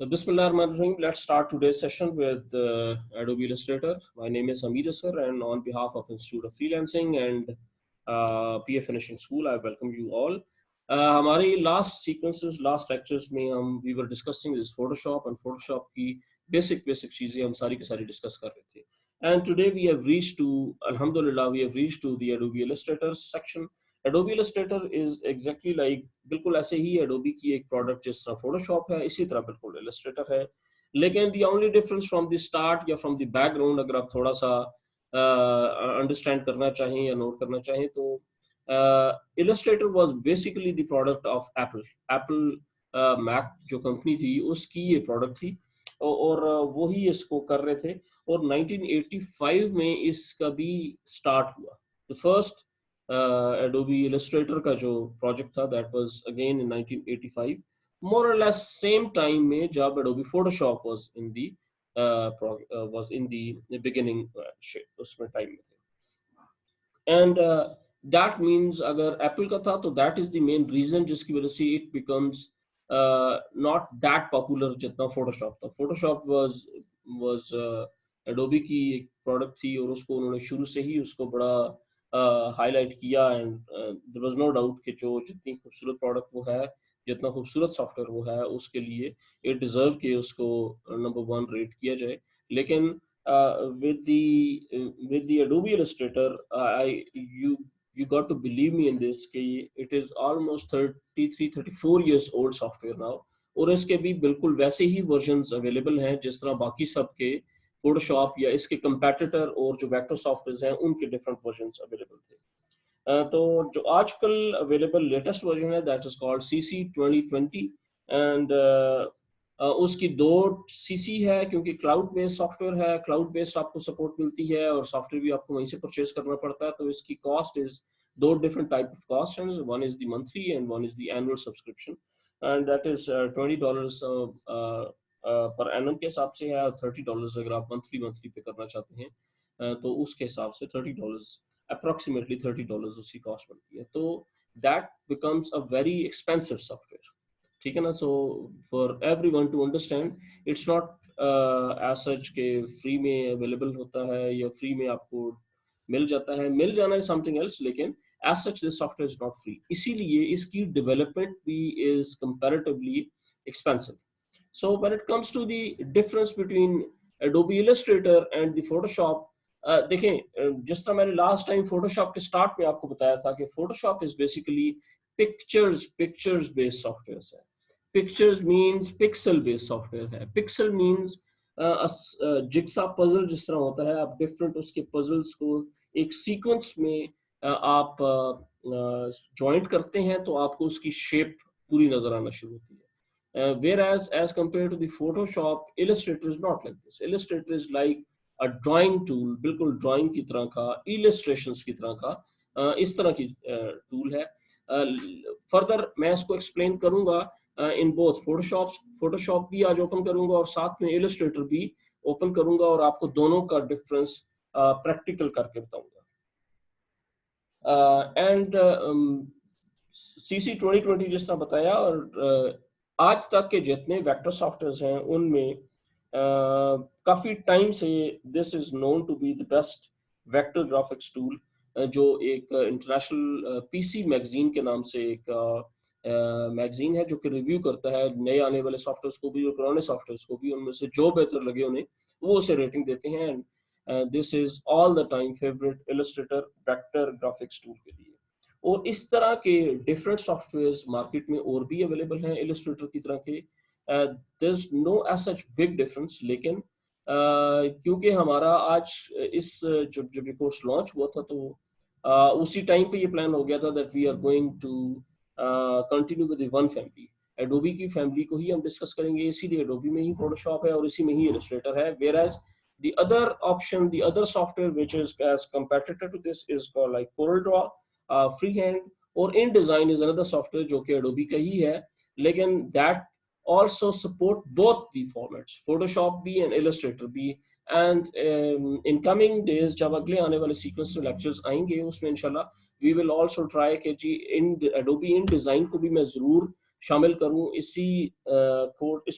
Bismillahirrahmanirrahim. Let's start today's session with Adobe Illustrator. My name is Hamid Asar, and on behalf of Institute of Freelancing and PA Finishing School, I welcome you all. हमारी last sequences, last lectures में we were discussing this Photoshop and Photoshop की basic चीजें हम सारी की सारी discuss कर रहे थे. And today we have reached to, Alhamdulillah, we have reached to the Adobe Illustrator section. Adobe Illustrator is exactly like बिल्कुल ऐसे ही Adobe की एक प्रोडक्ट जिस तरह Photoshop है इसी तरह बिल्कुल Illustrator है, लेकिन the only difference from the start या from the background अगर आप थोड़ा सा अंडरस्टैंड करना चाहें या नोट करना चाहें तो Illustrator was basically the product of Apple Mac जो कंपनी थी उसकी ये प्रोडक्ट थी और वो ही इसको कर रहे थे और 1985 में इसका भी स्टार्ट हुआ. The first Adobe Illustrator का जो प्रोजेक्ट था that was again in 1985, more or less same time में जब Adobe Photoshop was in the beginning उसमें टाइम में थे. And that means अगर Apple का था तो that is the main reason जिसकी वजह से it becomes not that popular जितना Photoshop था. Photoshop was Adobe की एक प्रोडक्ट थी और उसको उन्होंने शुरू से ही उसको बड़ा हाईलाइट किया and there was no doubt कि जो जितनी खूबसूरत प्रोडक्ट वो है, जितना खूबसूरत सॉफ्टवेयर वो है, उसके लिए इट डिजर्व कि उसको नंबर 1 रेट किया जाए. लेकिन with the Adobe Illustrator, you got to believe me in this कि it is almost 34 years old software now और इसके भी बिल्कुल वैसे ही वर्जन्स अवेलेबल हैं जिस तरह बाकी सब के फोटोशॉप या इसके कंपेटिटर और जो वेक्टर सॉफ्टवेयर हैं उनके डिफरेंट वर्जन्स अवेलेबल थे. तो जो आजकल अवेलेबल लेटेस्ट वर्जन है that is called CC 2020 and उसकी 2 CC है क्योंकि क्लाउड बेस्ड सॉफ्टवेयर है, क्लाउड बेस्ड आपको सपोर्ट मिलती है और सॉफ्टवेयर भी आपको वहीं से परचेज करना पड़ता है. तो इसकी cost is 2 different type of cost हैं. One is the monthly and one is the annual subscription and that is $20 per annum के हिसाब से है और $30 अगर आप मंथली पे करना चाहते हैं तो उसके हिसाब से $30 अप्रोक्सीमेटली $30 उसकी कॉस्ट बनती है. तो that becomes a very expensive software. ठीक है ना. So for everyone to understand it's not as such के फ्री में अवेलेबल होता है या फ्री में आपको मिल जाता है. मिल जाना है समथिंग एल्स, लेकिन as such this software is not free. इसीलिए इसकी डेवलपमेंट भी is comparatively expensive. So when it comes to the difference between Adobe Illustrator and the Photoshop, देखें जिस तरह मैंने लास्ट टाइम Photoshop के स्टार्ट में आपको बताया था कि Photoshop is basically pictures based software है. Pictures means pixel based software है. Pixel means जिग्सा पजल जिस तरह होता है, आप डिफरेंट उसके पजल्स को एक सीक्वेंस में आप जॉइंट करते हैं तो आपको उसकी शेप पूरी नजर आना शुरू होती है. Whereas as compared to the Photoshop, Illustrator is not like this. Illustrator is like a drawing tool, बिल्कुल drawing की तरह का, illustrations की तरह का, इस तरह की tool है. Further मैं इसको explain करूँगा in both Photoshop भी आज open करूँगा और साथ में Illustrator भी open करूँगा और आपको दोनों का difference practical करके बताऊँगा. And CC 2020 जिस तरह बताया और आज तक के जितने वेक्टर सॉफ्टवेयर हैं उनमें काफ़ी टाइम से this is known to be the best vector graphics tool, जो एक इंटरनेशनल पीसी मैगजीन के नाम से एक मैगजीन है जो कि रिव्यू करता है नए आने वाले सॉफ्टवेयर्स को भी और पुराने सॉफ्टवेयर्स को भी. उनमें से जो बेहतर लगे उन्हें वो उसे रेटिंग देते हैं. And this is all the time favourite Illustrator vector graphics tool के लिए. और इस तरह के डिफरेंट सॉफ्टवेयर्स मार्केट में और भी अवेलेबल हैं इलस्ट्रेटर की तरह के. There is no as such big difference, लेकिन क्योंकि हमारा आज इस जब ये कोर्स लॉन्च हुआ था तो उसी टाइम पे ये प्लान हो गया था that we are going to continue with one family. Adobe की फैमिली को ही हम डिस्कस करेंगे, इसीलिए एडोबी में ही फोटोशॉप है और इसी में ही इलस्ट्रेटर है. Whereas the other option, the other software which is as competitor to this is called like CorelDRAW, freehand, और InDesign is another software जो कि Adobe का ही है, लेकिन that also support both the formats, Photoshop भी and Illustrator भी. And in coming days जब अगले आने वाले sequence में lectures आएंगे उसमें इंशाल्लाह we will also try कि जी Adobe InDesign को भी मैं ज़रूर शामिल करूं इस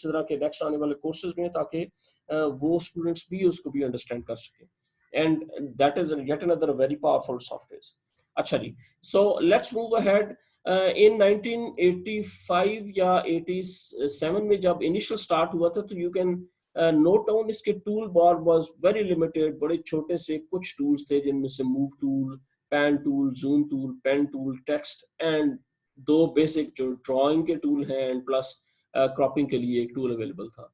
तरह के नेक्स्ट आने वाले कोर्सेज में, ताकि वो स्टूडेंट्स भी उसको भी अंडरस्टैंड कर सकें, and that is yet another very powerful software. अच्छा जी, सो लेट्स मूव अहेड। इन 1985 या 87 में जब इनिशियल स्टार्ट हुआ था, तो यू कैन नोट डाउन इसके tool bar was very limited, बड़े छोटे से कुछ टूल्स थे, जिनमें से move tool, pan tool, zoom tool, pen tool, text, and दो बेसिक जो ड्राइंग के टूल हैं, एंड प्लस क्रॉपिंग के लिए एक टूल अवेलेबल था।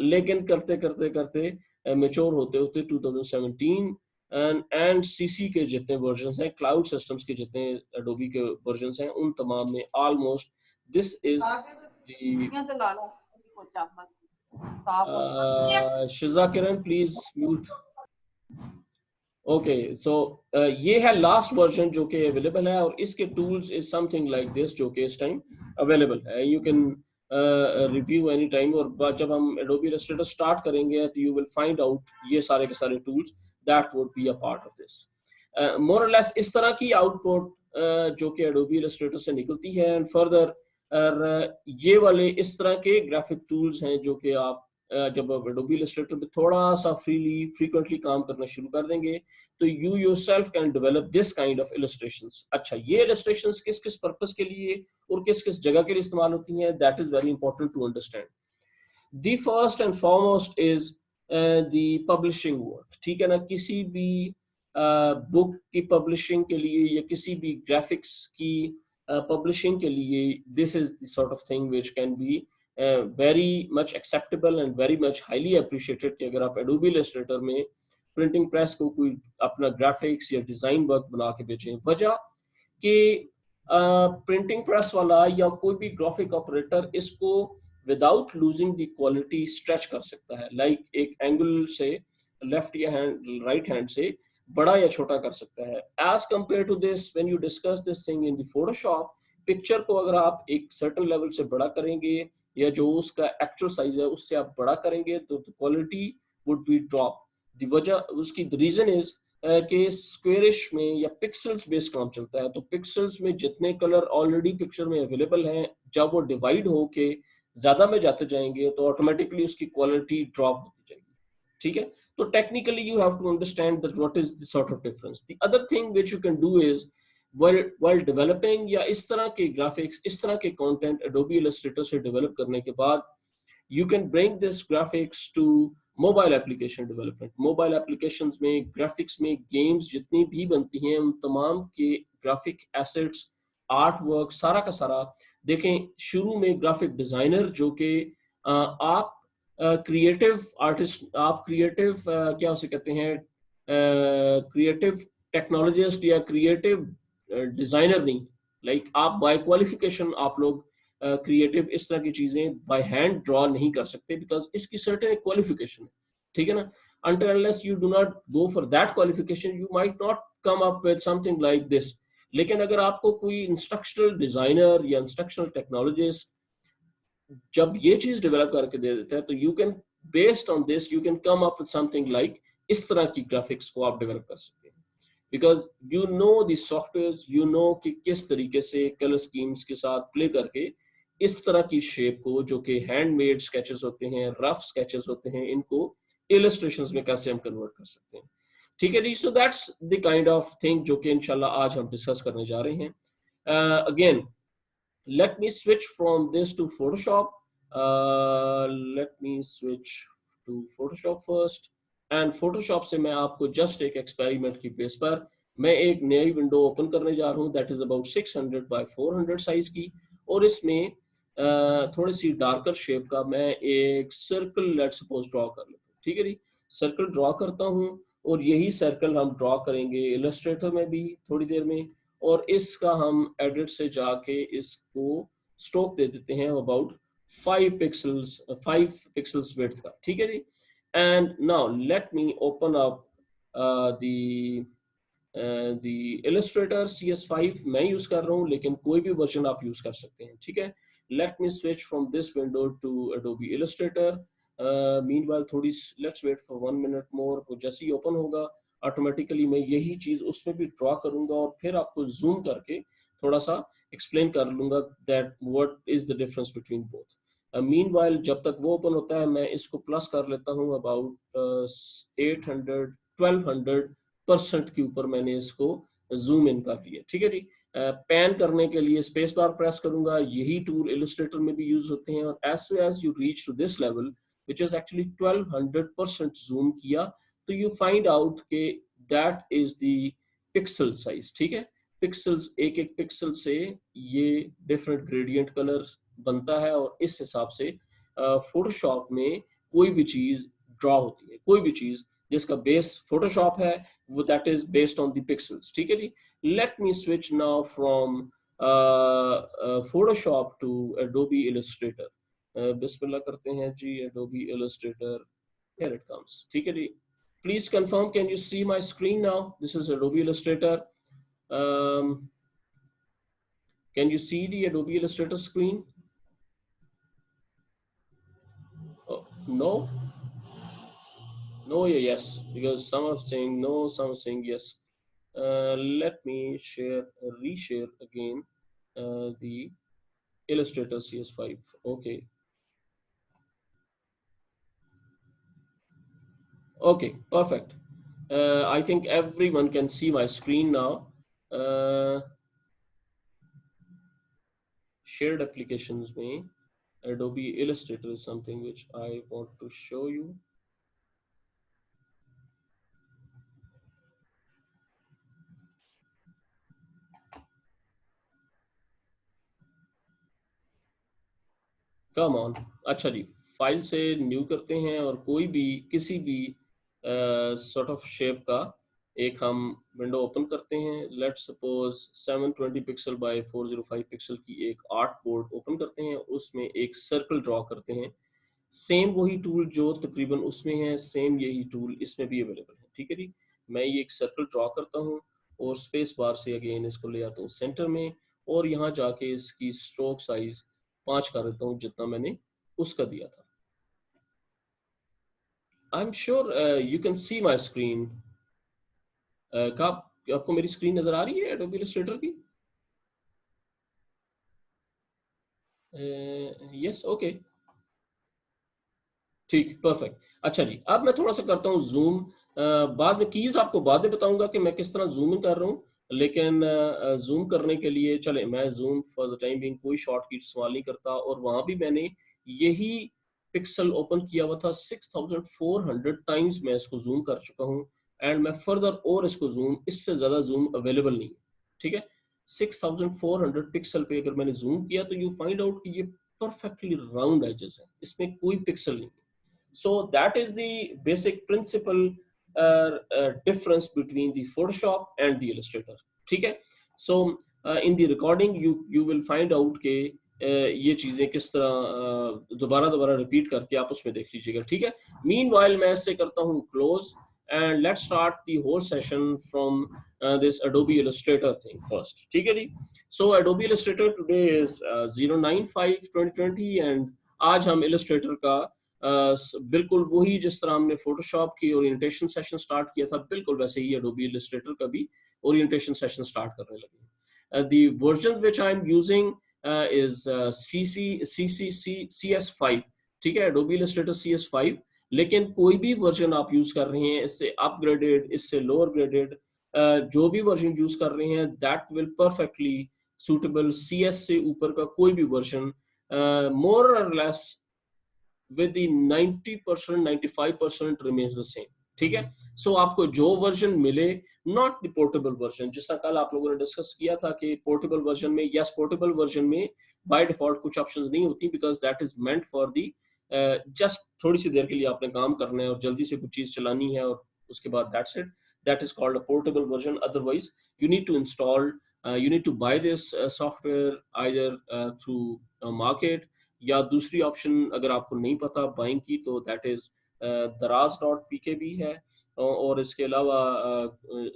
लेकिन करते करते करते मेच्योर होते होते 2017 एंड सीसी के जितने वर्जन हैं, क्लाउड सिस्टम्स के जितने एडोबी के वर्जन हैं, उन तमाम में almost this is Shiza Kiran please mute. Okay, so ये है लास्ट वर्जन जो कि अवेलेबल है, और इसके tools is something like this जो कि इस टाइम अवेलेबल है। You can review any time, और जब हम एडोबी इलस्ट्रेटर स्टार्ट करेंगे तो यू विल फाइंड आउट ये सारे के सारे tools that would be a part of this. More or less इस तरह की आउटपुट जो कि एडोबी इलस्ट्रेटर से निकलती है, एंड फर्दर ये वाले इस तरह के ग्राफिक टूल्स हैं जो कि आप जब आप एडोबी इलस्ट्रेटर पे थोड़ा सा फ्रीक्वेंटली काम करना शुरू कर देंगे, तो you yourself can develop this kind of illustrations. अच्छा, ये इलस्ट्रेशंस किस किस पर्पस के लिए और किस किस जगह के लिए इस्तेमाल होती हैं, that is very important to understand. The first and foremost is the publishing work. ठीक है ना, किसी भी बुक की पब्लिशिंग के लिए या किसी भी ग्राफिक्स की पब्लिशिंग के लिए, this is the sort of thing which can be very much acceptable and very much highly appreciated, कि अगर आप एडोबी इलस्ट्रेटर में प्रिंटिंग प्रेस को कोई अपना ग्राफिक्स या डिजाइन वर्क बना के बेचें। वजह कि प्रिंटिंग प्रेस वाला या कोई भी ग्राफिक ऑपरेटर इसको without losing the quality stretch कर सकता है, लाइक एक एंगल से लेफ्ट या राइट हैंड से बड़ा या छोटा कर सकता है। As compare to this, when you discuss this thing in the Photoshop, picture को अगर आप एक सर्टेन लेवल से बड़ा करेंगे या जो उसका एक्चुअल साइज है उससे आप बड़ा करेंगे, तो quality would be drop. The वजह उसकी द रीजन इज कि स्क्वेरिश में या पिक्सल्स बेस्ड काम चलता है, तो पिक्सल्स में जितने कलर ऑलरेडी पिक्चर में अवेलेबल हैं, जब वो डिवाइड होके ज्यादा में जाते जाएंगे तो ऑटोमेटिकली उसकी क्वालिटी ड्रॉप होती जाएगी। ठीक है, तो technically you have to understand that what is the sort of difference. The other thing which you can do is while developing, या इस तरह के ग्राफिक्स, इस तरह के कंटेंट एडोबी इलस्ट्रेटर से डेवलप करने के बाद, you can bring this graphics to mobile application development. Mobile applications में, ग्राफिक्स में, गेम्स जितनी भी बनती हैं, उन तमाम के ग्राफिक एसेट्स, आर्ट वर्क, सारा का सारा देखें। शुरू में ग्राफिक डिजाइनर जो कि आप क्रिएटिव आर्टिस्ट, आप क्रिएटिव क्या उसे कहते हैं, क्रिएटिव टेक्नोलॉजिस्ट या क्रिएटिव डिजाइनर नहीं, लाइक आप बाय क्वालिफिकेशन आप लोग क्रिएटिव इस तरह की चीजें बाय हैंड ड्रॉ नहीं कर सकते, बिकॉज इसकी सर्टेन क्वालिफिकेशन है। ठीक है ना, until unless you do not go for that qualification, you might not come up with something like this. लेकिन अगर आपको कोई इंस्ट्रक्शनल डिजाइनर या इंस्ट्रक्शनल टेक्नोलॉजिस्ट जब ये चीज डेवलप करके दे देता है, तो you can based on this you can come up with something like इस तरह की ग्राफिक्स को आप डेवलप कर सकते हैं, because you know the software, you know कि किस तरीके से कलर स्कीम्स के साथ प्ले करके इस तरह की शेप को, जो कि हैंडमेड स्केचेस होते हैं, रफ स्केचेस होते हैं, इनको इलस्ट्रेशंस में कैसे हम कन्वर्ट कर सकते हैं। ठीक है जी, so that's the kind of thing जो कि इंशाल्लाह आज हम डिस्कस करने जा रहे हैं। Again let me switch from this to Photoshop. Let me switch to Photoshop first. And Photoshop से मैं आपको just एक experiment की बेस पर मैं एक नई विंडो ओपन करने जा रहा हूँ, that is about 600 by 400 size की, और इसमें थोड़ी सी डार्कर शेप का मैं एक सर्कल लेट सपोज ड्रॉ कर लेता हूँ। ठीक है जी, सर्कल ड्रॉ करता हूँ, और यही सर्कल हम ड्रॉ करेंगे इलस्ट्रेटर में भी थोड़ी देर में, और इसका हम एडिट से जाके इसको स्ट्रोक दे देते हैं अबाउट 5 पिक्सल्स विड्थ का। ठीक है जी, and now let me open up the Illustrator CS5 मैं यूज कर रहा हूँ, लेकिन कोई भी वर्जन आप यूज कर सकते हैं। ठीक है, let me switch from this window to Adobe Illustrator. Meanwhile थोड़ी let's wait for 1 minute more, वो जैसे ही ओपन होगा ऑटोमेटिकली मैं यही चीज उसमें भी ड्रॉ करूंगा, और फिर आपको जूम करके थोड़ा सा एक्सप्लेन कर लूंगा that what is the difference between both. Meanwhile जब तक वो ओपन होता है मैं इसको प्लस कर लेता हूँ अबाउट 800 1200% के ऊपर मैंने इसको जूम इन कर लिया। ठीक है जी। पैन करने के लिए स्पेस बार प्रेस करूंगा, यही टूल इलस्ट्रेटर में भी यूज होते हैं, और as you reach to this level which is actually 1200% zoom किया, तो यू फाइंड आउट के that is the pixel size. ठीक है, पिक्सल्स, एक एक पिक्सल से ये डिफरेंट ग्रेडियंट कलर बनता है, और इस हिसाब से फोटोशॉप में कोई भी चीज ड्रॉ होती है, कोई भी चीज जिसका बेस फोटोशॉप है वो that is based on the pixels. ठीक है जी। Let me switch now from Photoshop to Adobe Illustrator. बिस्मिल्लाह करते हैं जी, Adobe Illustrator, here it comes. ठीक है जी। Please confirm, can you see my screen now? This is Adobe Illustrator. Um, can you see the Adobe Illustrator screen? Oh, no? No, yeah, yes, because some are saying no, some are saying yes. Let me reshare again the Illustrator CS5. Okay. Okay, perfect. I think everyone can see my screen now. Uh, Shared applications में Adobe Illustrator is something which I want to show you. Come on. अच्छा जी, file से new करते हैं और कोई भी किसी भी सॉर्ट ऑफ शेप का एक हम विंडो ओपन करते हैं। Let's suppose 720 pixel by 405 pixel की एक आर्ट बोर्ड ओपन करते हैं, उसमें एक सर्कल ड्रॉ करते हैं। सेम वही टूल जो तकरीबन उसमें है, सेम यही टूल इसमें भी अवेलेबल है। ठीक है जी। मैं ये एक सर्कल ड्रॉ करता हूँ और स्पेस बार से अगेन इसको ले आता हूँ सेंटर में, और यहाँ जाके इसकी स्ट्रोक साइज 5 कर देता हूँ जितना मैंने उसका दिया था। I am sure you can see my screen. आपको मेरी स्क्रीन नजर आ रही है एडोबी इलस्ट्रेटर की? यस, ओके, ठीक, परफेक्ट। अच्छा जी, अब मैं थोड़ा सा करता हूँ जूम। बाद में कीज आपको बाद में बताऊंगा कि मैं किस तरह जूम इन कर रहा हूँ, लेकिन जूम करने के लिए चले मैं zoom for the time being कोई शॉर्ट की इस्तेमाल नहीं करता, और वहां भी मैंने यही पिक्सल ओपन किया हुआ था 6400 टाइम्स मैं इसको जूम कर चुका हूँ, एंड मैं फर्दर और इसको जूम, इससे ज्यादा जूम अवेलेबल नहीं है। ठीक है, 6400 पिक्सल पे अगर मैंने जूम किया तो यू फाइंड आउट कि ये परफेक्टली राउंड एजेस है, इसमें कोई पिक्सल नहीं। So that is the basic principle difference between the Photoshop and the Illustrator. ठीक है? So in the recording you will find out के ये चीजें किस तरह दोबारा दोबारा रिपीट करके आप उसमें देख लीजिएगा। ठीक है? Meanwhile मैं इससे करता हूँ close, and let's start the whole session from this Adobe Illustrator thing first. ठीक है जी? So Adobe Illustrator today is 09/5/2020, and आज हम Illustrator का बिल्कुल वही जिस तरह हमने फोटोशॉप की ओरिएंटेशन सेशन स्टार्ट किया था, बिल्कुल वैसे ही एडोबी इलस्ट्रेटर का भी ओरिएंटेशन सेशन स्टार्ट करने लगे। The version which I am using is CS5। ठीक है, एडोबी इलस्ट्रेटर CS5, लेकिन कोई भी वर्जन आप यूज कर रहे हैं, इससे अपग्रेडेड, इससे लोअर ग्रेडेड, जो भी वर्जन यूज कर रहे हैं, that will perfectly suitable. CS से ऊपर का कोई भी version more or less with the 90% 95% remains the same। ठीक है, सो आपको जो वर्जन मिले, नॉट द पोर्टेबल वर्जन, जिसका कल आप लोगों ने डिस्कस किया था कि पोर्टेबल वर्जन में, यस पोर्टेबल वर्जन में बाय डिफॉल्ट कुछ ऑप्शंस नहीं होती, because that is meant for the just थोड़ी सी देर के लिए आपने काम करना है और जल्दी से कुछ चीज चलानी है, और उसके बाद that's it, that is called a portable version. Otherwise you need to install, you need to buy this software either through market, या दूसरी ऑप्शन अगर आपको नहीं पता बाइंग की, तो दैट इज daraz.pkb है, और इसके अलावा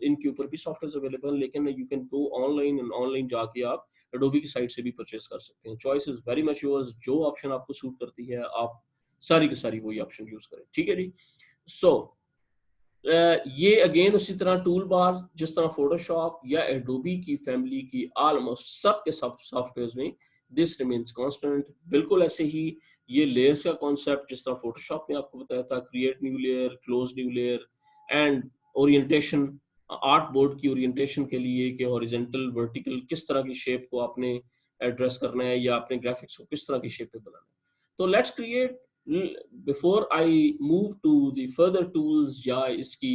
इनके ऊपर भी सॉफ्टवेयर अवेलेबल, लेकिन you can go online, and online जाके आप एडोबी की साइट से भी परचेस कर सकते हैं। Choice is very much yours, जो ऑप्शन आपको सूट करती है आप सारी की सारी वही ऑप्शन यूज करें। ठीक है जी। सो ये अगेन उसी तरह टूल बार जिस तरह फोटोशॉप या एडोबी की फैमिली की ऑलमोस्ट सब के सब सॉफ्टवेयर में दिस रिमेन्स कांस्टेंट, बिल्कुल ऐसे ही ये लेयर्स का कॉन्सेप्ट जिस तरह फोटोशॉप में आपको बताया था, create new layer, close new layer and orientation, art board की ओरिएंटेशन के लिए कि हॉरिजॉन्टल वर्टिकल किस तरह की शेप को आपने एड्रेस करना है या अपने ग्राफिक्स को किस तरह की शेप पे बनाना है। तो let's create, before I move to the further tools या इसकी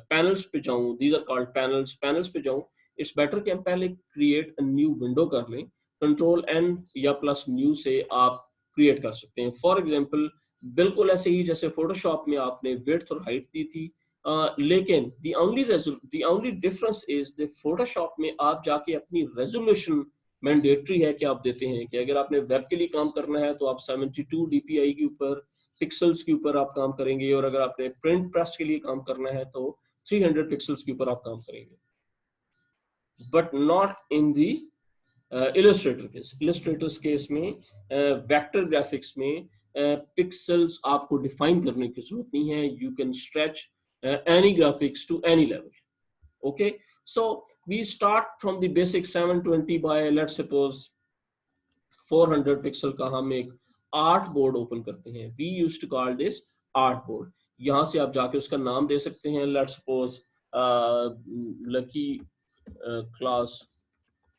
पैनल्स पे जाऊं, these are called पैनल्स पे जाऊं, इट्स बेटर कि हम पहले क्रिएट अ न्यू विंडो कर लें। कंट्रोल एन या प्लस न्यू से आप क्रिएट कर सकते हैं। फॉर एग्जांपल बिल्कुल ऐसे ही जैसे फोटोशॉप में आपने विड्थ और हाइट दी थी, लेकिन the only difference is the Photoshop में आप जाके अपनी रेजोल्यूशन मैंडेटरी है कि आप देते हैं कि अगर आपने वेब के लिए काम करना है तो आप 72 डीपीआई के ऊपर, पिक्सल्स के ऊपर आप काम करेंगे, और अगर आपने प्रिंट प्रेस के लिए काम करना है तो 300 पिक्सल्स के ऊपर आप काम करेंगे, but not in the Illustrator's case में, वेक्टर ग्राफिक्स में पिक्सल्स आपको डिफाइन करने की जरूरत नहीं है। You can stretch any graphics to any level. Okay, so we start from the basic 720 by let's suppose 400 pixel का हम एक आर्ट बोर्ड ओपन करते हैं। We use to call this art board. यहाँ से आप जाके उसका नाम दे सकते हैं, let's suppose lucky class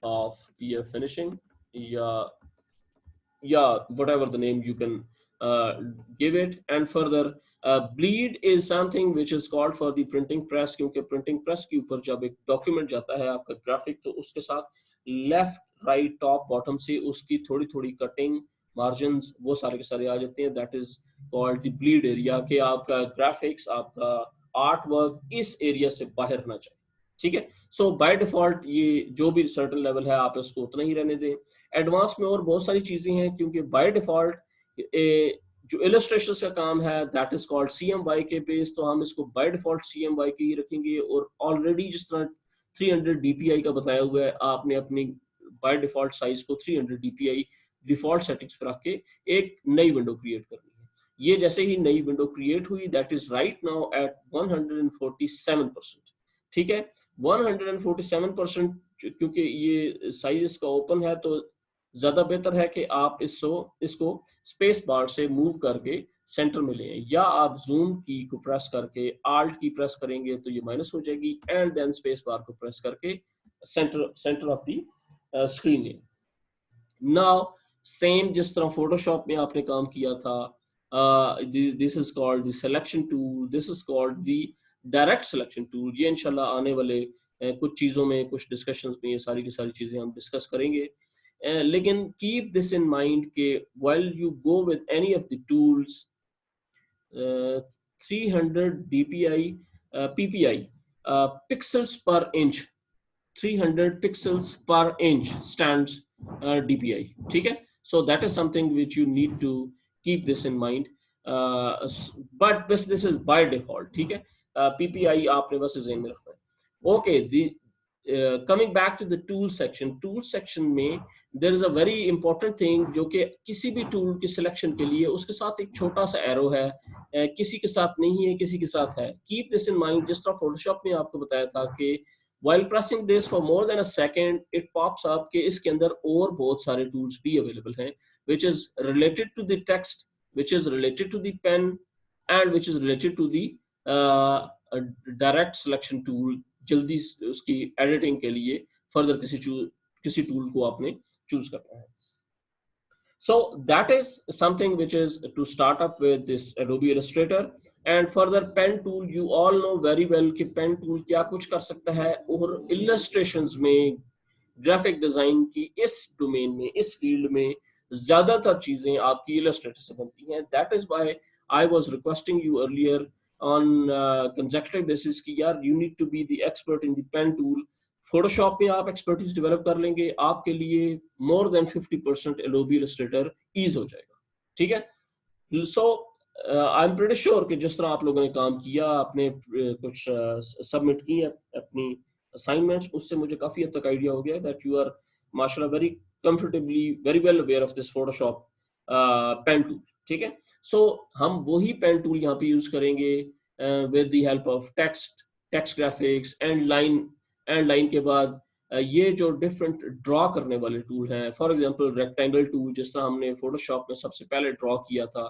of PF finishing, या whatever the name you can give it, and further bleed is something which is called for the printing press, क्योंकि printing press के ऊपर जब एक डॉक्यूमेंट जाता है आपका ग्राफिक, तो उसके साथ लेफ्ट राइट टॉप बॉटम से उसकी थोड़ी थोड़ी कटिंग मार्जिन वो सारे के सारे आ जाते हैं। That is called the bleed area, कि आपका ग्राफिक्स, आपका आर्ट वर्क इस एरिया से बाहर ना जाए। ठीक है, सो बाय डिफॉल्ट ये जो भी सर्टेन लेवल है आप इसको उतना ही रहने दें। एडवांस में और बहुत सारी चीजें हैं, क्योंकि बाय डिफॉल्ट जो इलस्ट्रेशन का काम है दैट इज कॉल्ड CMY के बेस, तो हम इसको बाय डिफॉल्ट CMY की ही रखेंगे। और ऑलरेडी जिस तरह 300 DPI का बताया हुआ है, आपने अपनी बाय डिफॉल्ट साइज को 300 DPI डिफॉल्ट सेटिंग्स पर रख के एक नई विंडो क्रिएट करनी है। ये जैसे ही नई विंडो क्रिएट हुई, that is right now at 147%। ठीक है, 147%, क्योंकि ये साइज इसका ओपन है तो ज्यादा बेहतर है कि आप इसको स्पेस बार से मूव करके सेंटर में लें, या आप जूम की को प्रेस करके आल्ट की प्रेस करेंगे तो ये माइनस हो जाएगी, एंड देन स्पेस बार को प्रेस करके सेंटर ऑफ दी स्क्रीन लें। नाउ सेम जिस तरह फोटोशॉप में आपने काम किया था, this is called the selection tool, this is called the direct selection tool. ये इंशाल्लाह आने वाले कुछ चीज़ों में, कुछ डिस्कशंस में ये सारी की सारी चीज़ें हम डिस्कस करेंगे। लेकिन कीप दिस इन माइंड के while you go with any of the tools, 300 DPI PPI pixels per inch, 300 pixels per inch stands DPI। ठीक है, so that is something which you need to keep this in mind, but this is by default। ठीक है, PPI आपने बस ज़हन में रखना है। Okay, the coming back to the tool section में there is a very important thing, जो कि किसी भी टूल की सिलेक्शन के लिए उसके साथ एक छोटा सा एरो है, किसी के साथ नहीं है, किसी के साथ है। Keep this in mind. जिस तरह फोटोशॉप में आपको बताया था कि while pressing this for more than a second it pops up कि इसके अंदर और बहुत सारे टूल्स भी अवेलेबल हैं, which is related to the text, which is related to the pen, and which is related to the direct selection tool। जल्दी उसकी एडिटिंग के लिए फर्दर किसी टूल को आपने चूज करना है। So that is something which is to start up with this Adobe Illustrator, and further pen tool, you all know very well कि pen tool क्या कुछ कर सकता है, और illustrations में, ग्राफिक डिजाइन की इस डोमेन में, इस फील्ड में ज्यादातर चीजें आपकी इलस्ट्रेटर से बनती हैं। That is why I was requesting you earlier on consecutive basis कि यार you need to be the expert in the pen tool. Photoshop में आप एक्सपर्टीज डेवलप कर लेंगे, आपके लिए more than 50% Adobe Illustrator ease हो जाएगा। ठीक है, so I am pretty sure कि जिस तरह आप लोगों ने काम किया, आपने कुछ सबमिट की अपनी असाइनमेंट्स, उससे मुझे काफी हद तक आइडिया हो गया दैट यू आर माशाल्लाह very comfortably very well aware of this Photoshop pen tool. ठीक है। सो हम वही पेन टूल यहाँ पे यूज करेंगे with the help of text graphics and line के बाद ये जो डिफरेंट ड्रॉ करने वाले टूल हैं, फॉर एग्जांपल रेक्टेंगल टूल जिस तरह हमने फोटोशॉप में सबसे पहले ड्रॉ किया था,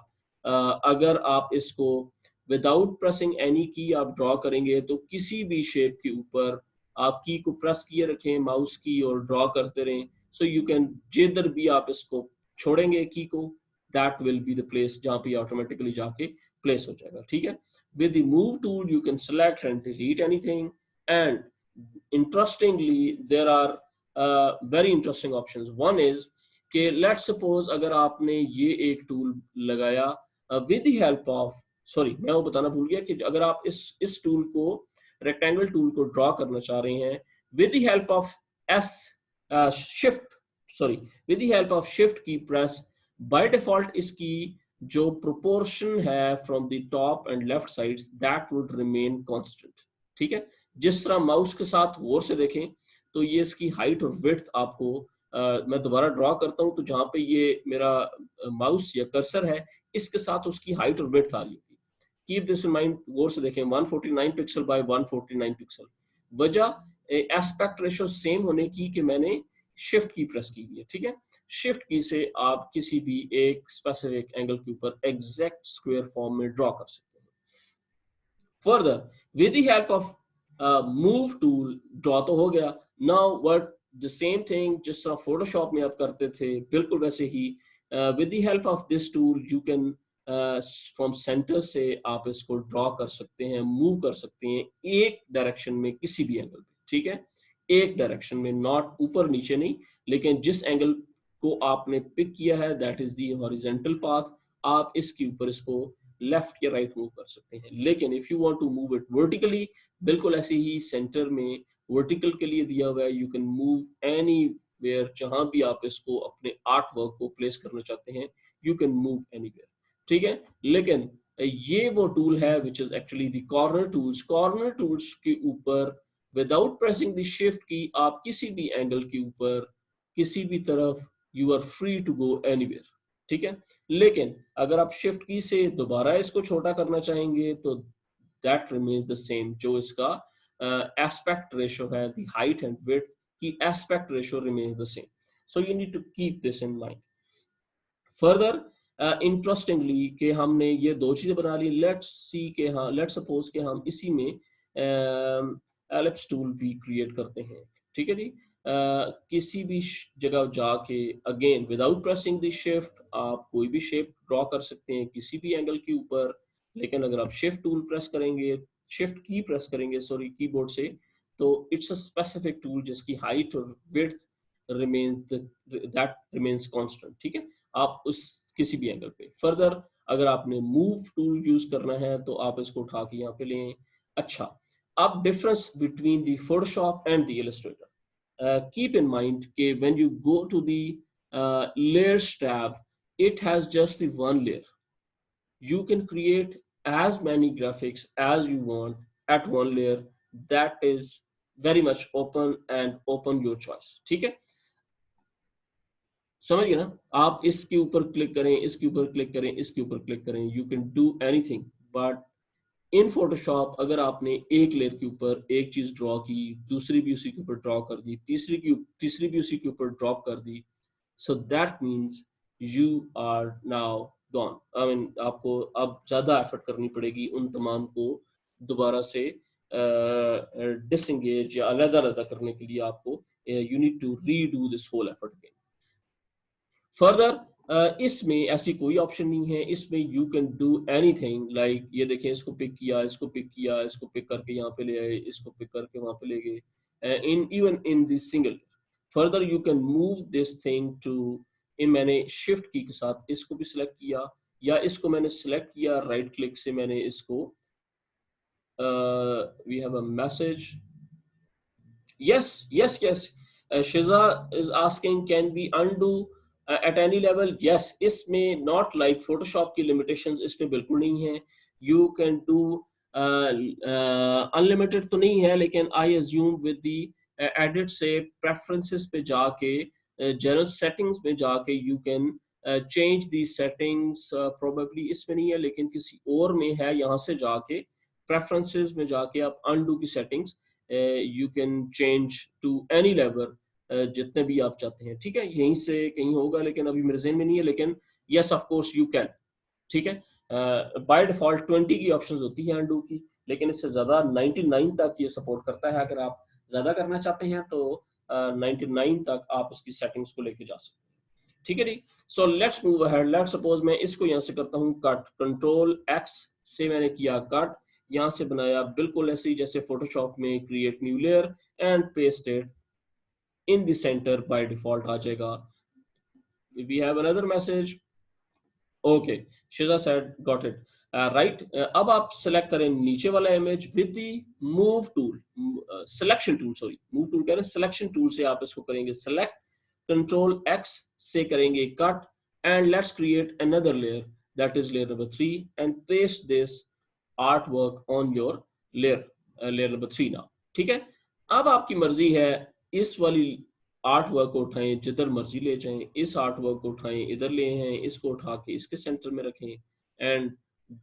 अगर आप इसको विदाउट प्रेसिंग एनी की आप ड्रॉ करेंगे तो किसी भी शेप के ऊपर आप की को प्रेस किए रखें माउस की और ड्रॉ करते रहें, सो यू कैन जिधर भी आप इसको छोड़ेंगे की को, that will be the place जहाँ पे ऑटोमेटिकली जाके प्लेस हो जाएगा, ठीक है। with the move tool you can select and delete anything, and interestingly there are very interesting options. One is कि let's suppose अगर आपने ये एक टूल लगाया with the help of, sorry मैं वो बताना भूल गया कि अगर आप इस टूल को रेक्टेंगल टूल को ड्रॉ करना चाह रहे हैं with the help of S shift sorry with the help of shift की press, बाय डिफॉल्ट इसकी जो प्रोपोर्शन है from the top and left side that would remain constant, ठीक है। जिस तरह माउस के साथ गौर से देखें तो ये इसकी हाइट और विड्थ आपको मैं दोबारा ड्रॉ करता हूं तो जहां पे ये मेरा माउस या कर्सर है इसके साथ उसकी हाइट और विड्थ आ रही होगी। कीप दिस इन माइंड, गौर से देखें 149 पिक्सल बाय 149 पिक्सल। वजह एस्पेक्ट रेशियो सेम होने की कि मैंने शिफ्ट की प्रेस की हुई है, ठीक है। शिफ्ट की से आप किसी भी एक स्पेसिफिक एंगल के ऊपर एग्जैक्ट स्क्वायर फॉर्म में ड्रॉ कर सकते हैं। Further with the help of move tool draw तो हो गया, now what the same thing जिस तरह फोटोशॉप में आप करते थे बिल्कुल वैसे ही with the help of this tool you can from centre से आप इसको ड्रॉ कर सकते हैं, मूव कर सकते हैं एक डायरेक्शन में किसी भी एंगल पे, ठीक है। एक डायरेक्शन में, नॉट ऊपर नीचे नहीं, लेकिन जिस एंगल को आपने पिक किया है that is the horizontal path, आप इसके ऊपर इसको लेफ्ट या राइट मूव कर सकते हैं। लेकिन if you want to move it vertically, बिल्कुल ऐसे ही सेंटर में वर्टिकल के लिए दिया हुआ है, you can move anywhere, जहां भी आप इसको अपने आर्ट वर्क को प्लेस करना चाहते हैं यू कैन मूव एनीवेयर, ठीक है। लेकिन ये वो टूल है विच is actually the corner tools. Corner tools के ऊपर विदाउट प्रेसिंग द शिफ्ट की आप किसी भी एंगल के ऊपर किसी भी तरफ you are free to go anywhere, ठीक है। लेकिन अगर आप शिफ्ट की से दोबारा इसको छोटा करना चाहेंगे तो दैट रिमेन्स द सेम, जो इसका एस्पेक्ट रेशियो है, द हाइट एंड विड्थ की aspect ratio remains the same, so you need to keep this in mind. Further interestingly कि हमने ये दो चीजें बना ली, लेट्स सी के हाँ लेट्स सपोज कि हम इसी में एलिप्स टूल भी क्रिएट करते हैं, ठीक है जी। किसी भी जगह जाके again without pressing the shift आप कोई भी शेप ड्रॉ कर सकते हैं किसी भी एंगल के ऊपर, लेकिन अगर आप शिफ्ट टूल प्रेस करेंगे, शिफ्ट की प्रेस करेंगे सॉरी कीबोर्ड से, तो इट्स अ स्पेसिफिक टूल जिसकी हाइट और विड्थ रिमेन्स कांस्टेंट, ठीक है। आप उस किसी भी एंगल पे फर्दर अगर आपने मूव टूल यूज करना है तो आप इसको उठा के यहाँ पे लें। अच्छा, अब difference between the Photoshop and the Illustrator, keep in mind कि when you go to the layers tab, it has just the one layer. You can create as many graphics as you want at one layer. That is very much open and open your choice, ठीक है। समझ गए ना, आप इसके ऊपर click करें, इसके ऊपर क्लिक करें, इसके ऊपर क्लिक करें, you can do anything. But in Photoshop अगर आपने एक लेयर के ऊपर एक चीज ड्रॉ की, दूसरी भी उसी के ऊपर ड्रॉ कर दी, तीसरी भी उसी के ऊपर ड्रॉप कर दी, so that means you are now gone. I mean आपको अब ज्यादा एफर्ट करनी पड़ेगी उन तमाम को दोबारा से डिसएंगेज या अलग अलग करने के लिए। आपको you need to redo this whole effort again. Further इसमें ऐसी कोई ऑप्शन नहीं है, इसमें you can do anything like ये देखें, इसको पिक किया, इसको पिक किया, इसको पिक करके यहाँ पे ले आए, इसको पिक करके वहां पे ले गए, in even in this single. Further you can move this thing to, in मैंने शिफ्ट की के साथ इसको भी सिलेक्ट किया, या इसको मैंने सिलेक्ट किया राइट क्लिक से, मैंने इसको we have a message, yes, Shiza is asking can we undo at any level? Yes, इसमें not like Photoshop की limitations इसमें बिल्कुल नहीं है। You can do unlimited तो नहीं है, लेकिन I assume with the edit से preferences पे जाके general settings में जाके you can change the settings, probably इसमें नहीं है लेकिन किसी और में है, यहाँ से जाके प्रेफरेंसेस में जाके आप अनडू की settings you can change to any level, जितने भी आप चाहते हैं, ठीक है, यहीं से कहीं होगा लेकिन अभी मेरे ज़हन में नहीं है, लेकिन yes of course you can, ठीक है। बाय डिफॉल्ट 20 की ऑप्शंस होती है अनडू की, लेकिन इससे ज़्यादा 99 तक ये सपोर्ट करता है। अगर आप ज़्यादा करना चाहते हैं तो 99 तक आप इसकी सेटिंग्स को लेके जा सकते हैं, ठीक है जी। So let's move ahead, let's suppose मैं इसको यहाँ से करता हूँ कट, कंट्रोल एक्स से मैंने किया कट, यहाँ से बनाया बिल्कुल ऐसे ही जैसे फोटोशॉप में create new layer and paste it in the centre, by default आ जाएगा। We have another message, okay, Shiza said got it, right. अब आप सेलेक्ट करें नीचे वाला image with the move tool, selection tool, sorry move tool कह रहे हैं, सिलेक्शन टूल से आप इसको करेंगे सेलेक्ट, कंट्रोल एक्स से करेंगे cut, and let's create another layer, that is layer number 3, and paste this art work on your layer, layer number 3 ना, ठीक है। अब आपकी मर्जी है, इस वाली आर्ट वर्क को उठाएं जिधर मर्जी ले जाएं, इस आर्ट वर्क को उठाएं इधर ले हैं, इसको उठा के इसके सेंटर में रखें, एंड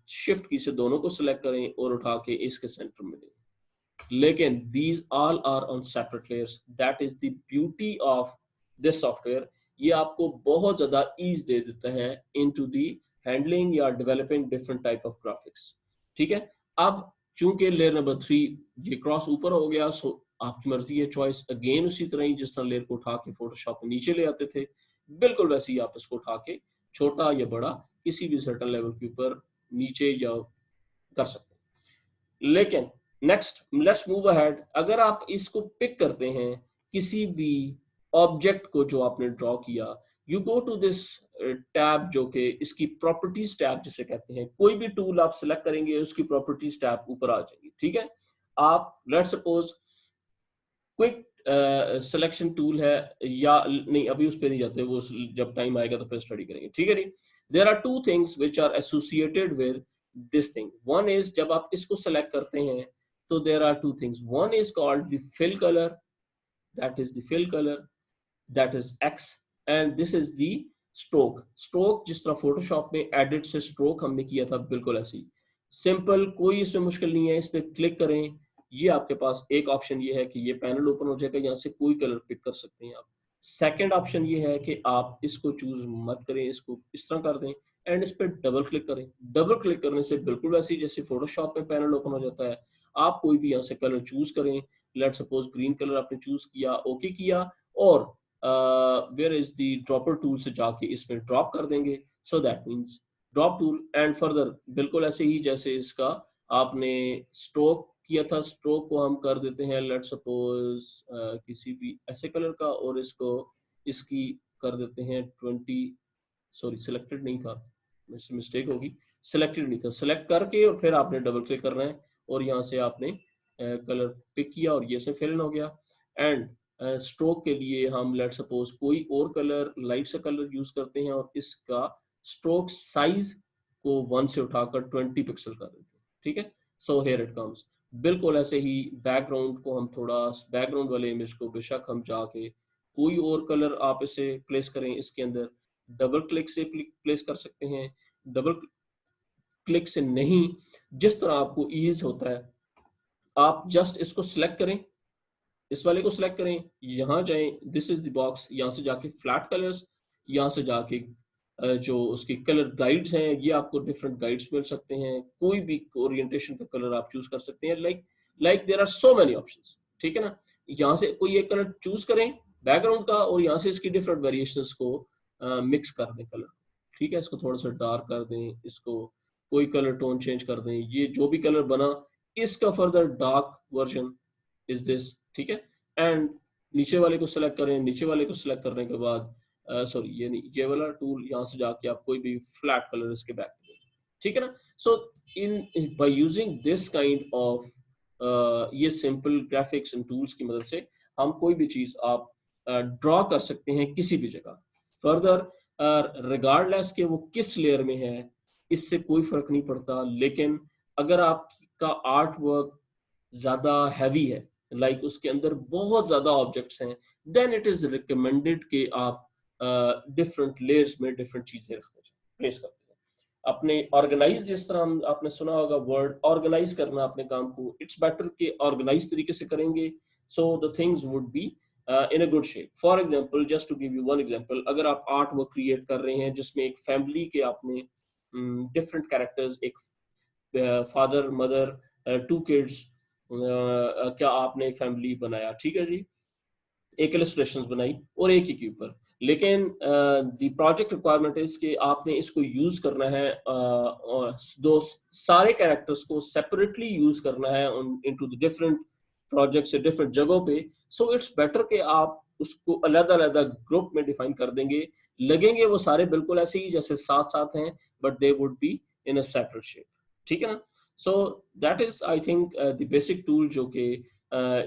शिफ्ट की से दोनों को सिलेक्ट करें और उठा के इसके सेंटर में दें। लेकिन these all are on separate layers, that is the beauty of this software. ये आपको बहुत ज्यादा ईज दे देता है इनटू दी हैंडलिंग या developing different type of graphics, ठीक है। अब चूंकि लेयर नंबर 3 ये क्रॉस ऊपर हो गया, सो आपकी मर्जी है, चॉइस अगेन उसी तरह ही जिस तरह लेयर को उठा के फोटोशॉप में नीचे ले आते थे, बिल्कुल वैसे ही आप इसको उठा के छोटा या बड़ा किसी भी सर्टेन लेवल के ऊपर नीचे या कर सकते हैं। लेकिन नेक्स्ट लेट्स मूव अहेड, अगर आप इसको पिक करते हैं किसी भी ऑब्जेक्ट को जो आपने ड्रॉ किया, you go to this tab जो कि इसकी प्रॉपर्टीज टैब जिसे कहते हैं, कोई भी टूल आप सिलेक्ट करेंगे उसकी प्रॉपर्टीज टैब ऊपर आ जाएगी, ठीक है। आप let's suppose quick selection tool है, या नहीं अभी उस पर नहीं जाते, वो जब टाइम आएगा तो फिर स्टडी करेंगे, ठीक है जी। There are two things which are associated with this thing, one is जब आप इसको सेलेक्ट करते हैं तो there are two things, one is called the fill colour, that is the fill colour, that is x, and this is the stroke, stroke जिस तरह Photoshop में एडिट से स्ट्रोक हमने किया था बिल्कुल ऐसे ही सिंपल, कोई इसमें मुश्किल नहीं है। इस पर क्लिक करें, ये आपके पास एक ऑप्शन ये है कि ये पैनल ओपन हो जाएगा, यहाँ से कोई कलर पिक कर सकते हैं आप। सेकंड ऑप्शन ये है कि आप इसको चूज मत करें, इसको इस तरह कर दें एंड इस पर डबल क्लिक करें। डबल क्लिक करने से बिल्कुल वैसे ही जैसे फोटोशॉप में पैनल ओपन हो जाता है, आप कोई भी यहाँ से कलर चूज करें, लेट सपोज ग्रीन कलर आपने चूज किया, ओके किया, और where is the dropper tool से जाके इसमें ड्रॉप कर देंगे, so that means drop tool, and further बिल्कुल ऐसे ही जैसे इसका आपने स्ट्रोक किया था, स्ट्रोक को हम कर देते हैं लेट सपोज किसी भी ऐसे कलर का, और इसको इसकी कर देते हैं 20, सॉरी सिलेक्टेड नहीं था, मिस्टेक होगी, सिलेक्टेड नहीं था, सिलेक्ट करके और फिर आपने डबल क्लिक करना है और यहाँ से आपने कलर पिक किया और ये से फिल इन हो गया। एंड स्ट्रोक के लिए हम लेट सपोज कोई और कलर लाइट सा कलर यूज करते हैं और इसका स्ट्रोक साइज को 1 से उठाकर 20 पिक्सल कर देते हैं, ठीक है। सो हियर इट कम्स, बिल्कुल ऐसे ही बैकग्राउंड को हम थोड़ा, बैकग्राउंड वाले इमेज को बेशक हम जाके कोई और कलर आप इसे प्लेस करें इसके अंदर, डबल क्लिक से प्लेस कर सकते हैं, डबल क्लिक से नहीं, जिस तरह आपको ईज होता है। आप जस्ट इसको सिलेक्ट करें, इस वाले को सिलेक्ट करें, यहाँ जाएं, दिस इज द बॉक्स, यहाँ से जाके फ्लैट कलर्स, यहाँ से जाके जो उसकी कलर गाइड्स हैं, ये आपको डिफरेंट गाइड्स मिल सकते हैं, कोई भी ओरिएंटेशन का कलर आप चूज कर सकते हैं, like there are so many options, ठीक है ना। यहाँ से कोई एक कलर चूज करें बैकग्राउंड का और यहाँ से इसकी डिफरेंट वेरिएशंस को मिक्स कर दें कलर, ठीक है। इसको थोड़ा सा डार्क कर दें, इसको कोई कलर टोन चेंज कर दें, ये जो भी कलर बना इसका further dark version is this, ठीक है। एंड नीचे वाले को सिलेक्ट करें, नीचे वाले को सिलेक्ट करने के बाद सॉरी ये नहीं, ये वाला टूल, यहाँ से जाके आप कोई भी फ्लैट कलर इसके बैक, ठीक है ना। So in by using this kind of ये सिंपल ग्राफिक्स एंड टूल्स की मदद से हम कोई भी चीज आप ड्रॉ कर सकते हैं किसी भी जगह। फर्दर रिगार्डलेस के वो किस लेयर में है इससे कोई फर्क नहीं पड़ता, लेकिन अगर आपका आर्ट वर्क ज्यादा हैवी है, लाइक उसके अंदर बहुत ज्यादा ऑब्जेक्ट्स हैं, देन इट इज रिकमेंडेड कि आप डिफरेंट लेयर्स में डिफरेंट चीजें रखते हैं, प्लेस करते हैं अपने ऑर्गेनाइज। जिस तरह हम आपने सुना होगा वर्ड ऑर्गेनाइज करना अपने काम को, इट्स बेटर कि ऑर्गेनाइज तरीके से करेंगे so the things would be in a good shape. For example, just to give you one example, अगर आप आर्ट वर्क क्रिएट कर रहे हैं जिसमें एक फैमिली के आपने डिफरेंट कैरेक्टर्स, एक फादर मदर, टू किड्स, क्या आपने एक फैमिली बनाया, ठीक है जी, एक इलस्ट्रेशंस बनाई और एक ही के ऊपर, लेकिन द प्रोजेक्ट रिक्वायरमेंट इज कि आपने इसको यूज करना है, दो सारे कैरेक्टर्स को सेपरेटली यूज करना है into the different projects different जगहों पे। सो इट्स बेटर कि आप उसको अलग अलग ग्रुप में डिफाइन कर देंगे, लगेंगे वो सारे बिल्कुल ऐसे ही जैसे साथ साथ हैं, but they would be in a separate shape, ठीक है ना। So that is I think the basic tool जो कि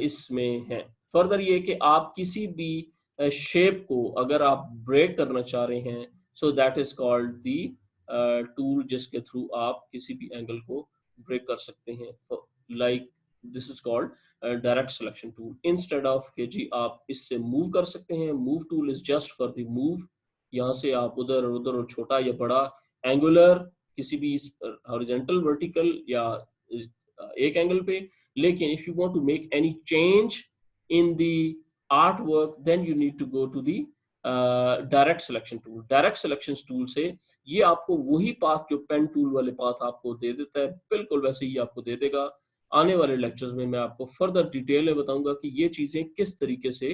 इसमें है। फर्दर ये कि आप किसी भी शेप को अगर आप ब्रेक करना चाह रहे हैं, so that is called the tool जिसके थ्रू आप किसी भी एंगल को ब्रेक कर सकते हैं, like this is called direct selection tool. Instead of के जी आप इससे मूव कर सकते हैं, move tool is just for the move, यहाँ से आप उधर उधर और छोटा या बड़ा एंगुलर किसी भी हॉरिजॉन्टल वर्टिकल या एक एंगल पे। लेकिन if you want to make any change in the artwork, then you need to go to the direct selection tool. Direct selection tool से ये आपको वही पाथ जो पेन टूल वाले पाथ आपको दे देता है, बिल्कुल वैसे ही आपको दे देगा। आने वाले लेक्चर्स में मैं आपको फर्दर डिटेल में बताऊंगा कि ये चीजें किस तरीके से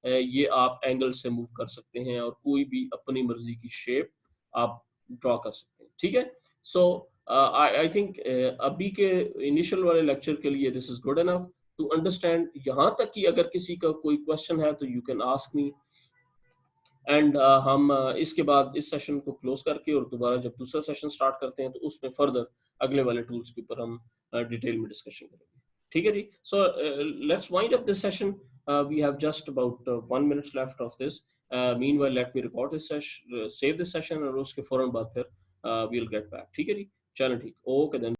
ये आप एंगल से मूव कर सकते हैं और कोई भी अपनी मर्जी की शेप आप ड्रॉ कर सकते हैं, ठीक है। सो आई थिंक अभी के इनिशियल वाले लेक्चर के लिए this is good enough to understand. यहाँ तक कि अगर किसी का कोई क्वेश्चन है तो you can ask me, and हम इसके बाद इस सेशन को क्लोज करके और दोबारा जब दूसरा सेशन स्टार्ट करते हैं तो उसमें फर्दर अगले वाले टूल्स के ऊपर हम डिटेल में डिस्कशन करेंगे, ठीक है जी। So let's wind up this session, we have just about 1 minute left of this. Meanwhile let me record this session, save this session, और उसके फौरन बाद फिर वील गेट बैक, ठीक है जी। चलो ठीक, ओके देन।